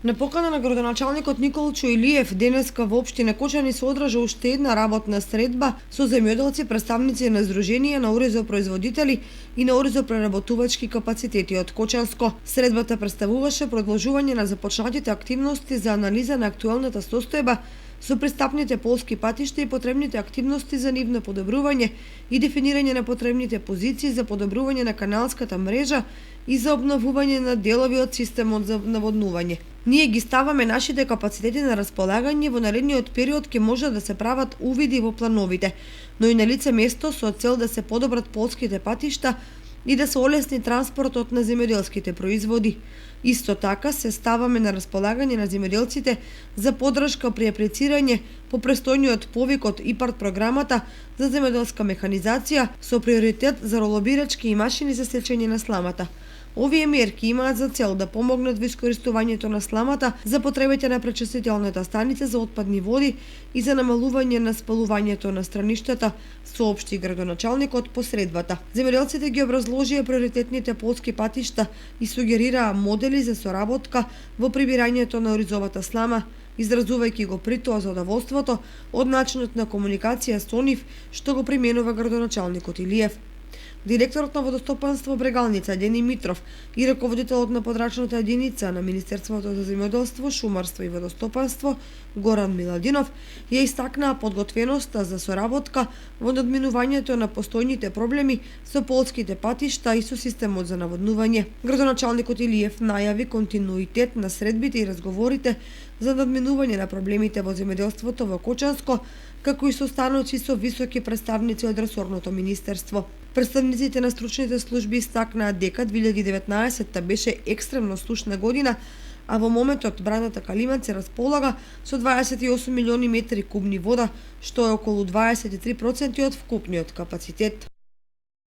На покана на градоначалникот Николчо Илиев денеска во општина Кочани се одржа уште една работна средба со земјоделци, представници на Сдружение на оризопроизводители и на оризопреработувачки капацитети од Кочанско. Средбата представуваше продолжување на започнатите активности за анализа на актуелната состојба со пристапните полски патишта и потребните активности за нивно подобрување и дефинирање на потребните позиции за подобрување на каналската мрежа и за обновување на делови од системот за наводнување. Ние ги ставаме нашите капацитети на располагање, во наредниот период ќе може да се прават увиди во плановите, но и на лице место со цел да се подобрат полските патишта и да се олесни транспортот на земјоделските производи. Исто така се ставаме на располагање на земјоделците за поддршка при аплицирање по престојниот повик од ИПАРД програмата за земјоделска механизација со приоритет за ролобирачки и машини за сечење на сламата. Овие мерки имаат за цел да помогнат во искористувањето на сламата за потребите на пречистителната станица за отпадни води и за намалување на спалувањето на страништата, соопшти градоначалникот по средбата. Земјоделците ги образложија приоритетните полски патишта и сугерираа модели за соработка во прибирањето на оризовата слама, изразувајќи го притоа задоволството од начинот на комуникација со нив што го применува градоначалникот Илиев. Директорот на водостопанство Брегалница Дени Митров и раководителот на подрачната единица на Министерството за земјоделство, шумарство и водостопанство Горан Миладинов ја истакнаа подготвеноста за соработка во надминувањето на постојните проблеми со полските патишта и со системот за наводнување. Градоначалникот Илиев најави континуитет на средбите и разговорите за надминување на проблемите во земјоделството во Кочанско, како и состаноци со високи представници од ресорното министерство. Представниците на стручните служби истакнаа дека 2019 беше екстремно сушна година, а во моментот браната Калиман се располага со 28 милиони метри кубни вода, што е околу 23% од вкупниот капацитет.